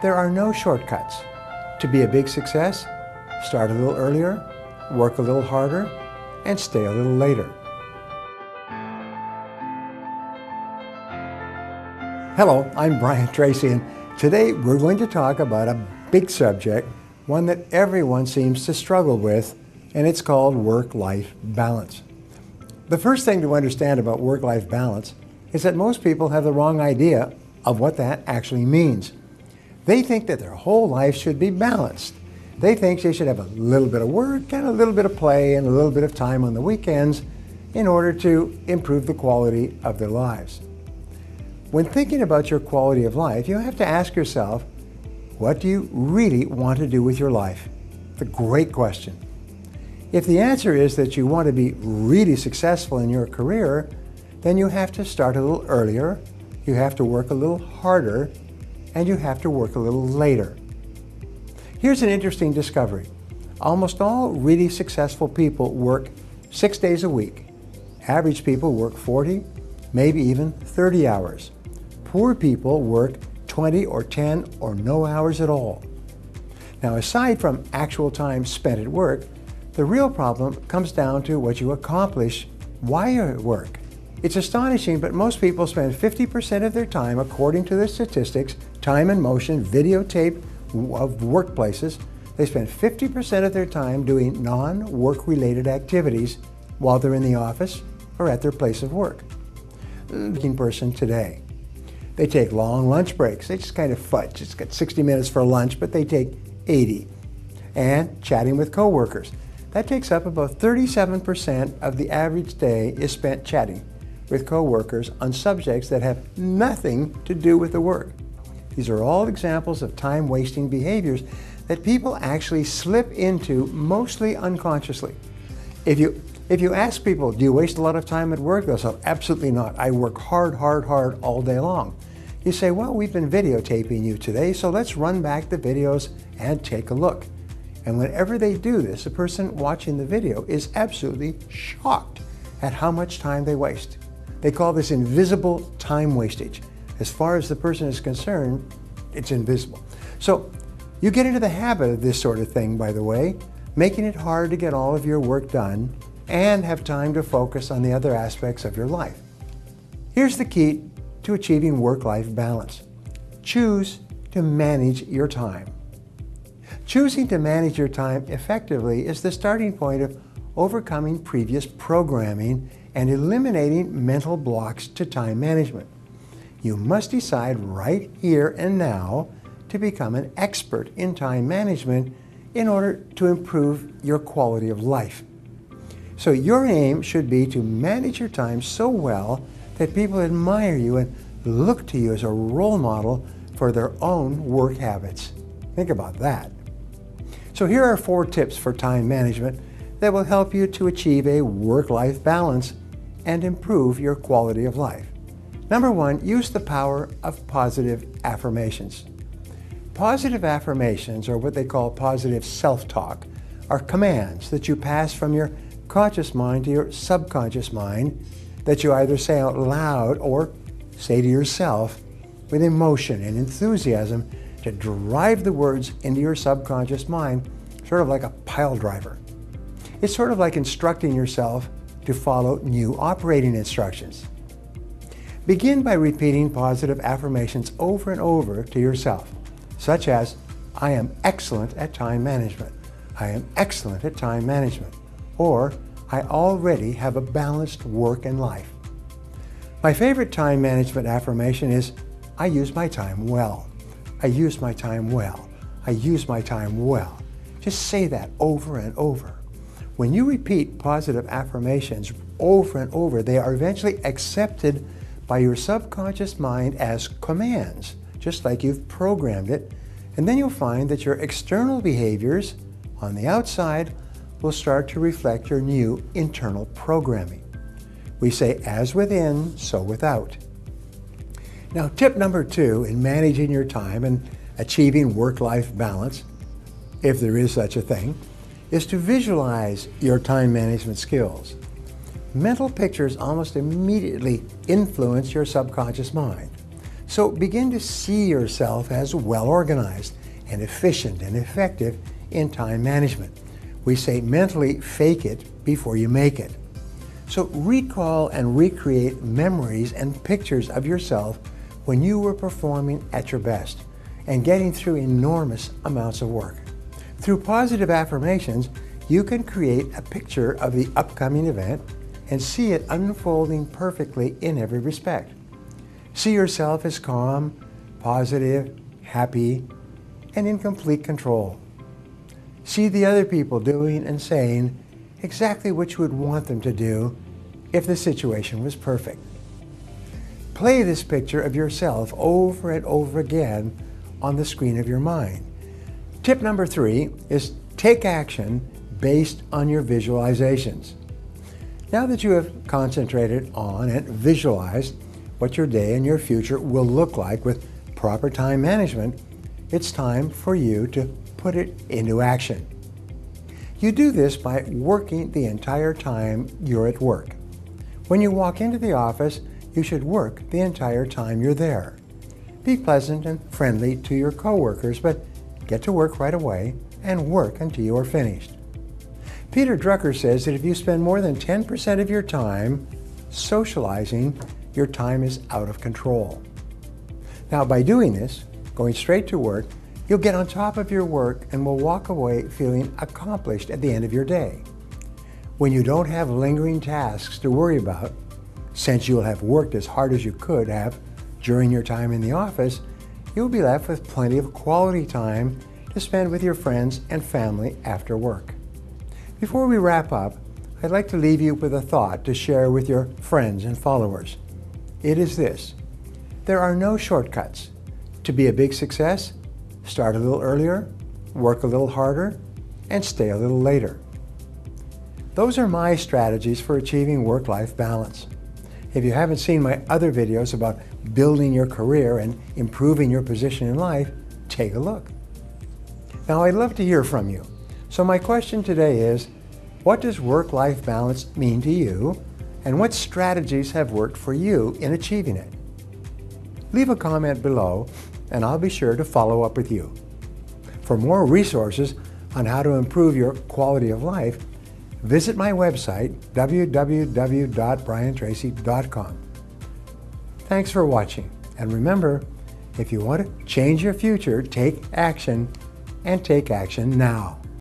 There are no shortcuts. To be a big success, start a little earlier, work a little harder, and stay a little later. Hello, I'm Brian Tracy, and today we're going to talk about a big subject, one that everyone seems to struggle with, and it's called work-life balance. The first thing to understand about work-life balance is that most people have the wrong idea of what that actually means. They think that their whole life should be balanced. They think they should have a little bit of work and a little bit of play and a little bit of time on the weekends in order to improve the quality of their lives. When thinking about your quality of life, you have to ask yourself, what do you really want to do with your life? It's a great question. If the answer is that you want to be really successful in your career, then you have to start a little earlier, you have to work a little harder, and you have to work a little later. Here's an interesting discovery. Almost all really successful people work 6 days a week. Average people work 40, maybe even 30 hours. Poor people work 20 or 10 or no hours at all. Now, aside from actual time spent at work, the real problem comes down to what you accomplish while you're at work. It's astonishing, but most people spend 50% of their time, according to the statistics, time in motion, videotape of workplaces. They spend 50% of their time doing non-work related activities while they're in the office or at their place of work. Working person today. They take long lunch breaks. They just kind of fudge. It's got 60 minutes for lunch, but they take 80. And chatting with coworkers. That takes up about 37% of the average day is spent chatting with coworkers on subjects that have nothing to do with the work. These are all examples of time-wasting behaviors that people actually slip into mostly unconsciously. If you ask people, do you waste a lot of time at work? They'll say, absolutely not. I work hard all day long. You say, well, we've been videotaping you today, so let's run back the videos and take a look. And whenever they do this, the person watching the video is absolutely shocked at how much time they waste. They call this invisible time wastage. As far as the person is concerned, it's invisible. So you get into the habit of this sort of thing, by the way, making it hard to get all of your work done and have time to focus on the other aspects of your life. Here's the key to achieving work-life balance. Choose to manage your time. Choosing to manage your time effectively is the starting point of overcoming previous programming and eliminating mental blocks to time management. You must decide right here and now to become an expert in time management in order to improve your quality of life. So your aim should be to manage your time so well that people admire you and look to you as a role model for their own work habits. Think about that. So here are 4 tips for time management that will help you to achieve a work-life balance and improve your quality of life. Number 1, use the power of positive affirmations. Positive affirmations, or what they call positive self-talk, are commands that you pass from your conscious mind to your subconscious mind that you either say out loud or say to yourself with emotion and enthusiasm to drive the words into your subconscious mind, sort of like a pile driver. It's sort of like instructing yourself to follow new operating instructions. Begin by repeating positive affirmations over and over to yourself, such as, I am excellent at time management. I am excellent at time management. Or, I already have a balanced work and life. My favorite time management affirmation is, I use my time well. I use my time well. I use my time well. Just say that over and over. When you repeat positive affirmations over and over, they are eventually accepted by your subconscious mind as commands, just like you've programmed it, and then you'll find that your external behaviors on the outside will start to reflect your new internal programming. We say, as within, so without. Now, tip number 2 in managing your time and achieving work-life balance, if there is such a thing, is to visualize your time management skills. Mental pictures almost immediately influence your subconscious mind. So begin to see yourself as well organized and efficient and effective in time management. We say mentally fake it before you make it. So recall and recreate memories and pictures of yourself when you were performing at your best and getting through enormous amounts of work. Through positive affirmations, you can create a picture of the upcoming event and see it unfolding perfectly in every respect. See yourself as calm, positive, happy, and in complete control. See the other people doing and saying exactly what you would want them to do if the situation was perfect. Play this picture of yourself over and over again on the screen of your mind. Tip number 3 is take action based on your visualizations. Now that you have concentrated on and visualized what your day and your future will look like with proper time management, it's time for you to put it into action. You do this by working the entire time you're at work. When you walk into the office, you should work the entire time you're there. Be pleasant and friendly to your coworkers, but get to work right away and work until you are finished. Peter Drucker says that if you spend more than 10% of your time socializing, your time is out of control. Now, by doing this, going straight to work, you'll get on top of your work and will walk away feeling accomplished at the end of your day. When you don't have lingering tasks to worry about, since you'll have worked as hard as you could have during your time in the office, you'll be left with plenty of quality time to spend with your friends and family after work. Before we wrap up, I'd like to leave you with a thought to share with your friends and followers. It is this: there are no shortcuts. To be a big success, start a little earlier, work a little harder, and stay a little later. Those are my strategies for achieving work-life balance. If you haven't seen my other videos about building your career and improving your position in life, take a look. Now, I'd love to hear from you. So my question today is, what does work-life balance mean to you, and what strategies have worked for you in achieving it? Leave a comment below, and I'll be sure to follow up with you. For more resources on how to improve your quality of life, visit my website, www.briantracy.com. Thanks for watching, and remember, if you want to change your future, take action, and take action now.